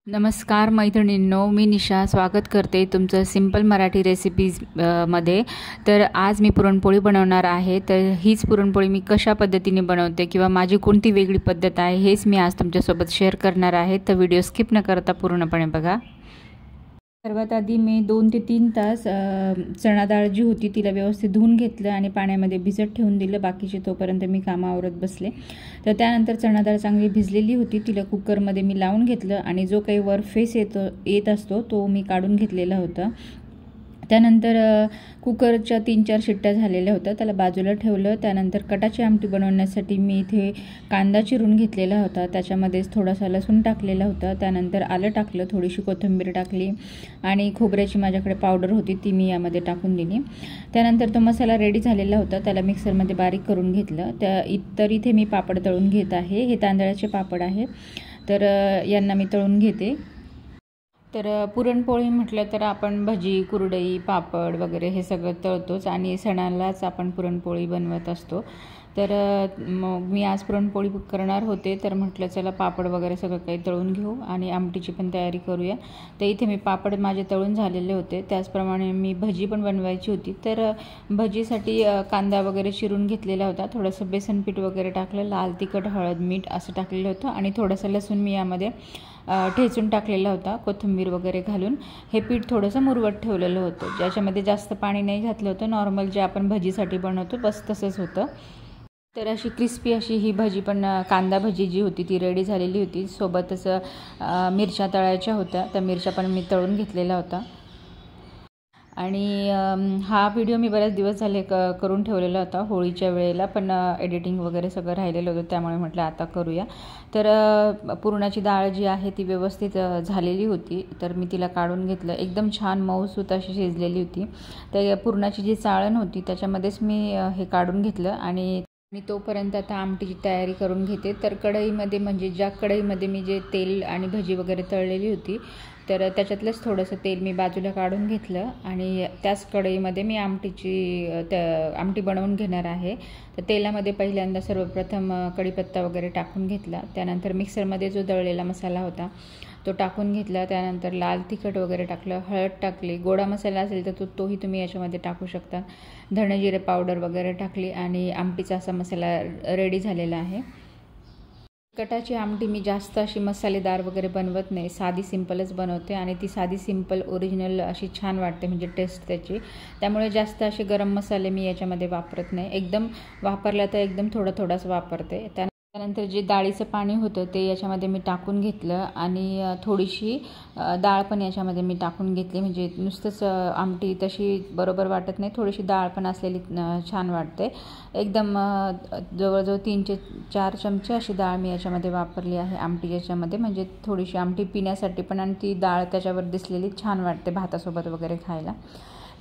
नमस्कार मैत्रिणींनो, मी निशा स्वागत करते तुमचं सिंपल मराठी रेसिपीज मध्ये। तर आज मी पुरणपोळी बनवणार आहे। तर हीच पुरणपोळी मी कशा पद्धतीने बनवते किंवा माझी कोणती वेगळी पद्धत आहे हेच मी आज तुमच्यासोबत शेअर करणार आहे। तर व्हिडिओ स्किप न करता पूर्णपणे बघा। सर्वात आधी मी 2 ते 3 तास चणा डाळ जी होती तिला व्यवस्थित धुवून घेतलं आणि पाण्यामध्ये भिजत ठेवून दिलं। बाकीचे तोपर्यंत मी कामावरत बसले। तर त्यानंतर चणा डाळ चांगली भिजलेली होती, तिला कुकरमध्ये मी लावून घेतलं आणि जो काही वर फेस येत असतो तो मी काढून घेतलेला होता। त्यानंतर कुकरच्या 3-4 शिट्ट्या झालेल्या होत्या, त्याला बाजूला ठेवलं। त्यानंतर कटाची आमटी बनवण्यासाठी मी इथे कांदा चिरून घेतलेला होता, त्याच्यामध्येच थोडासा लसूण टाकलेला होता। त्यानंतर आलं टाकलं, थोडीशी कोथिंबीर टाकली आणि खोबऱ्याची माझ्याकडे पावडर होती ती मी यामध्ये टाकून दिली। त्यानंतर तो मसाला रेडी झालेला होता, त्याला मिक्सरमध्ये बारीक करून घेतलं। तर इथे मी पापड तळून घेत आहे। हे तांदळाचे पापड आहे, तर यांना मी तळून घेते। तर पुरणपोळी म्हटलं तर आपण भजी, कुरडई, पापड वगैरे हे सगळं तळतोच आणि सणालाच आपण पुरणपोळी बनवत असतो। तर मग मी आज पुरणपोळी करणार होते, तर म्हटलं चला पापड वगैरे सगळं काही तळून घेऊ आणि आमटीची पण तयारी करूया। तर इथे मी पापड माझे तळून झालेले होते, त्याचप्रमाणे मी भजी पण बनवायची होती। तर भजीसाठी कांदा वगैरे चिरून घेतलेला होता, थोडंसं बेसन पीठ वगैरे टाकलं, लाल तिखट, हळद, मीठ असं टाकलेलं होतं आणि थोडंसं लसूण मी यामध्ये ठेचून टाकलेला होता, कोथिंबीर वगैरे घालून। हे पीठ थोडंसं मुरवत ठेवलेलं होतं, ज्याच्यामध्ये जास्त पाणी नाही घातलं होतं, नॉर्मल जे आपण भजीसाठी बनवतो बस तसंच होतं। तर अशी क्रिस्पी अशी ही भजी पण कांदा भजी जी होती ती रेडी झालेली होती। सोबतच मिरच्या तळायच्या होत्या, त्या मिरच्या पण मी तळून घेतलेला होता। आणि हा व्हिडिओ मी बरेच दिवस झाले करून ठेवलेला होता होळीच्या वेळेला, पण एडिटिंग वगैरे सगळं राहिलेलं होतं, त्यामुळे म्हटलं आता करूया। तर पुरणाची डाळ जी आहे ती व्यवस्थित झालेली होती, तर मी तिला काढून घेतलं। एकदम छान मऊसूत अशी शिजलेली होती। तर पुरणाची जी चाळण होती त्याच्यामध्येच मी हे काढून घेतलं आणि तोपर्यंत आता आमटीची तयारी करून घेते। तर कढईमध्ये, म्हणजे ज्या कढईमध्ये मी जे तेल आणि भजी वगैरे तळलेली होती, तर त्याच्यातलंच थोडंसं तेल मी बाजूला काढून घेतलं आणि त्याच कढईमध्ये मी आमटी बनवून घेणार आहे। तर तेलामध्ये पहिल्यांदा सर्वप्रथम कढीपत्ता वगैरे टाकून घेतला, त्यानंतर मिक्सरमध्ये जो दळलेला मसाला होता तो टाकून घेतला, त्यानंतर लाल तिखट वगैरे टाकलं, हळद टाकली, गोडा मसाला असेल तर तोही तुम्ही याच्यामध्ये टाकू शकता, धणे जिरे पावडर वगैरे टाकली आणि आमटीचा असा मसाला रेडी झालेला आहे। कटाची आमटी मी जास्त अशी मसालेदार वगैरे बनवत नाही, साधी सिंपलच बनवते आणि ती साधी सिंपल ओरिजिनल अशी छान वाटते, म्हणजे टेस्ट त्याची। त्यामुळे जास्त असे गरम मसाले मी याच्यामध्ये वापरत नाही, एकदम वापरला तर एकदम थोडाच वापरते। त्यानंतर जे डाळीचं पाणी होतं ते याच्यामध्ये मी टाकून घेतलं आणि थोडीशी डाळ पण याच्यामध्ये मी टाकून घेतली, म्हणजे नुसतंच आमटी तशी बरोबर वाटत नाही, थोडीशी डाळ पण असलेली छान वाटते। एकदम जवळजवळ 3 ते 4 चमचे अशी डाळ मी याच्यामध्ये वापरली आहे आमटी याच्यामध्ये, म्हणजे थोडीशी आमटी पिण्यासाठी पण आणि ती डाळ त्याच्यावर दिसलेली छान वाटते भातासोबत वगैरे खायला।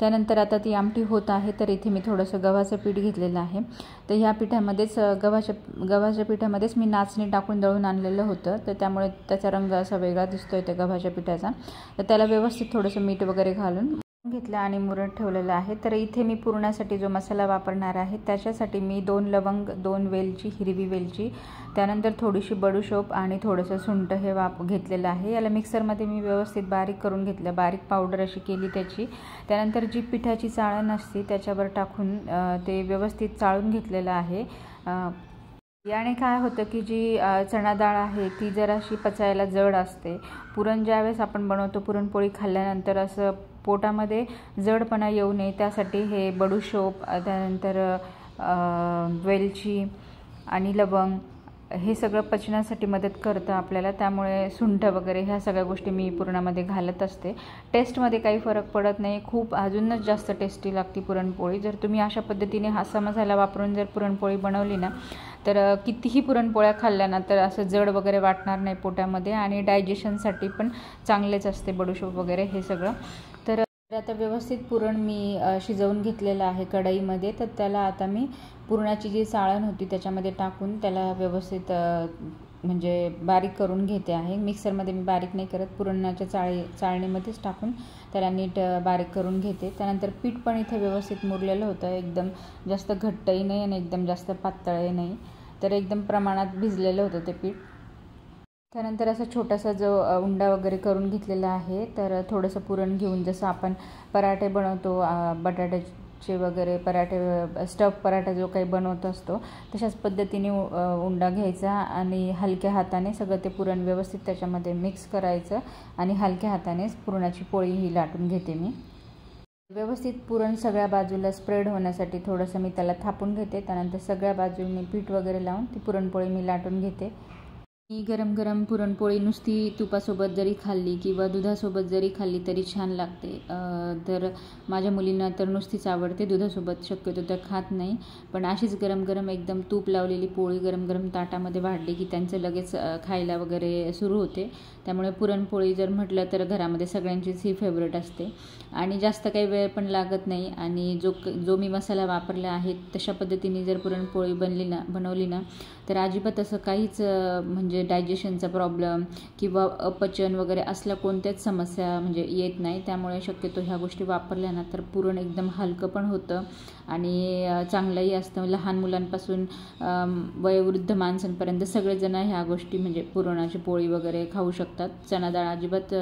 त्यानंतर आता ती आमटी होत आहे, तर इथे मी थोडंसं गव्हाचं पीठ घेतलेलं आहे। तर ह्या पिठामध्येच गव्हाच्या पिठामध्येच मी नाचणी टाकून दळून आणलेलं होतं, तर त्यामुळे त्याचा रंग असा वेगळा दिसतोय त्या गव्हाच्या पिठाचा। तर त्याला व्यवस्थित थोडंसं मीठ वगैरे घालून घेतलं आणि मुरत ठेवलेलं आहे। तर इथे मी पुरणासाठी जो मसाला वापरणार आहे त्याच्यासाठी मी 2 लवंग, 2 वेलची, हिरवी वेलची, त्यानंतर थोडीशी बडीशोप आणि थोडंसं सुंठ हे घेतलेलं आहे। याला मिक्सरमध्ये मी व्यवस्थित बारीक करून घेतलं, बारीक पावडर अशी केली त्याची। त्यानंतर जी पिठाची चाळण असते त्याच्यावर टाकून ते व्यवस्थित चाळून घेतलेलं आहे। याने काय होतं की जी चणा डाळ आहे ती जराशी पचायला जड असते। पुरण ज्यावेळेस आपण बनवतो, पुरणपोळी खाल्ल्यानंतर असं पोटामध्ये जडपणा येऊ नये त्यासाठी हे बडीशोप, त्यानंतर वेलची आणि लवंग हे सगळं पचण्यासाठी मदत करतं आपल्याला, त्यामुळे सुंठ वगैरे ह्या सगळ्या गोष्टी मी पुरणामध्ये घालत असते। टेस्टमध्ये काही फरक पडत नाही, खूप अजूनच जास्त टेस्टी लागते पुरणपोळी। जर तुम्ही अशा पद्धतीने हा मसाला वापरून जर पुरणपोळी बनवली ना, तर कितीही पुरणपोळ्या खाल्ल्यानंतर असं जड वगैरे वाटणार नाही पोटामध्ये आणि डायजेशनसाठी पण चांगलेच असते बडीशोप वगैरे हे सगळं। तर आता व्यवस्थित पुरण मी शिजवून घेतलेलं आहे कढईमध्ये। तर त्याला आता मी पुरणाची जी चाळण होती त्याच्यामध्ये टाकून त्याला व्यवस्थित म्हणजे बारीक करून घेते आहे। मिक्सरमध्ये मी बारीक नाही करत, पुरणाच्या चाळणीमध्येच टाकून त्याला नीट बारीक करून घेते। त्यानंतर पीठ पण इथे व्यवस्थित मुरलेलं होतं, एकदम जास्त घट्टही नाही आणि एकदम जास्त पातळही नाही, तर एकदम प्रमाणात भिजलेलं होतं ते पीठ। त्यानंतर असा छोटासा जो उंडा वगैरे करून घेतलेला आहे. तर थोडंसं पुरण घेऊन जसं आपण पराठे बनवतो, बटाट्याचे वगैरे पराठे, स्टफ पराठा जो काही बनवत असतो तशाच पद्धतीने उंडा घ्यायचा आणि हलक्या हाताने सगळं ते पुरण व्यवस्थित त्याच्यामध्ये मिक्स करायचं आणि हलक्या हाताने पुरणाची पोळी ही लाटून घेते मी. व्यवस्थित पुरण सगळ्या बाजूला स्प्रेड होण्यासाठी थोडंसं मी त्याला थापून घेते. त्यानंतर सगळ्या बाजूने पीठ वगैरे लावून ती पुरणपोळी मी लाटून घेते. ही गरम गरम पुरणपोळी नुसती तुपासोबत जरी खाल्ली किंवा दुधासोबत जरी खाल्ली तरी छान लागते. तर माझ्या मुलींना तर नुसतीच आवडते, दुधासोबत शक्यतो त्या खात नाही. पण अशीच गरम गरम एकदम तूप लावलेली पोळी गरम गरम ताटामध्ये वाढली की त्यांचं लगेच खायला वगैरे सुरू होते. त्यामुळे पुरणपोळी जर म्हटलं तर घरामध्ये सगळ्यांचीच ही फेवरेट असते आणि जास्त काही वेळ पण लागत नाही. आणि जो मी मसाला वापरला आहे तशा पद्धतीने जर पुरणपोळी बनवली ना तर अजिबात असं काहीच म्हणजे डायजेशनचा प्रॉब्लेम किंवा अपचन वगैरे असल्या कोणत्याच समस्या म्हणजे येत नाही. त्यामुळे शक्यतो ह्या गोष्टी वापरल्या ना तर पुरण एकदम हलकं पण होतं आणि चांगलंही असतं. लहान मुलांपासून वयोवृद्ध माणसांपर्यंत सगळेजण ह्या गोष्टी म्हणजे पुरणाची पोळी वगैरे खाऊ शकतात. चणा डाळ अजिबात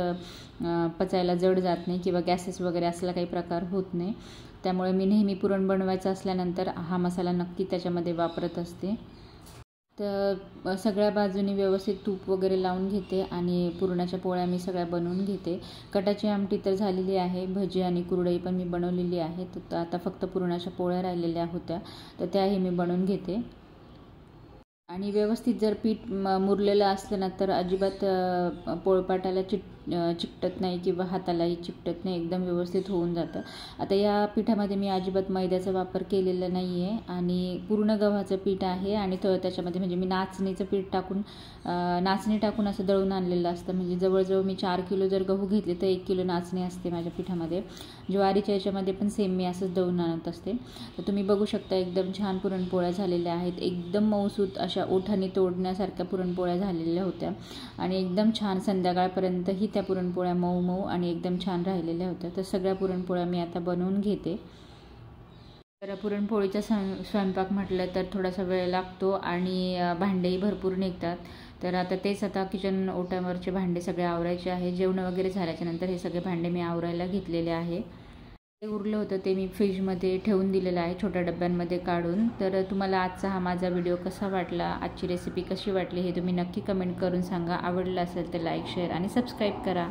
पचायला जड जात नाही किंवा गॅसेस वगैरे असला काही प्रकार होत नाही. त्यामुळे मी नेहमी पुरण बनवायचं असल्यानंतर हा मसाला नक्की त्याच्यामध्ये वापरत असते. तर सगळ्या बाजूनी व्यवस्थित तूप वगैरे लावून घेते आणि पुरणाच्या पोळ्या मी सगळ्या बनवून घेते. कटाची आमटी तर झालेली आहे, भजी आणि कुरडई पण मी बनवलेली आहे. तर आता फक्त पुरणाच्या पोळ्या राहिलेल्या होत्या तर त्याही मी बनवून घेते. आणि व्यवस्थित जर पीठ मुरलेलं असलं ना तर अजिबात पोळपाटाला चिकटत नाही किंवा हातालाही चिकटत नाही, एकदम व्यवस्थित होऊन जातं. आता या पिठामध्ये मी अजिबात मैद्याचा वापर केलेला नाही आहे आणि पूर्ण गव्हाचं पीठ आहे आणि त्याच्यामध्ये म्हणजे मी नाचणी टाकून असं दळून आणलेलं असतं. म्हणजे जवळजवळ मी 4 किलो जर गहू घेतले तर 1 किलो नाचणी असते माझ्या पिठामध्ये. ज्वारीच्या याच्यामध्ये पण सेम मी असंच दळून आणत असते. तर तुम्ही बघू शकता एकदम छान पुरणपोळ्या झालेल्या आहेत. एकदम मऊसूत अशा ओठाने तोडण्यासारख्या पुरणपोळ्या झालेल्या होत्या आणि एकदम छान संध्याकाळपर्यंतही त्या पुरणपोळ्या मऊ मऊ आणि एकदम छान राहिलेल्या होत्या. तर सगळ्या पुरणपोळ्या मी आता बनवून घेते. तर पुरणपोळीचा स्वयंपाक म्हटलं तर थोडासा वेळ लागतो आणि भांडेही भरपूर निघतात. तर आता किचन ओट्यावरचे भांडे सगळे आवरायचे आहे. जेवण वगैरे झाल्याच्यानंतर हे सगळे भांडे मी आवरायला घेतलेले आहे. ते उरलं होतं ते मी फ्रीजमध्ये ठेवून दिलेलं आहे छोट्या डब्यांमध्ये काढून. तर तुम्हाला आजचा हा माझा व्हिडिओ कसा वाटला, आजची रेसिपी कशी वाटली हे तुम्ही नक्की कमेंट करून सांगा. आवडलं असेल तर लाईक, शेअर आणि सबस्क्राईब करा.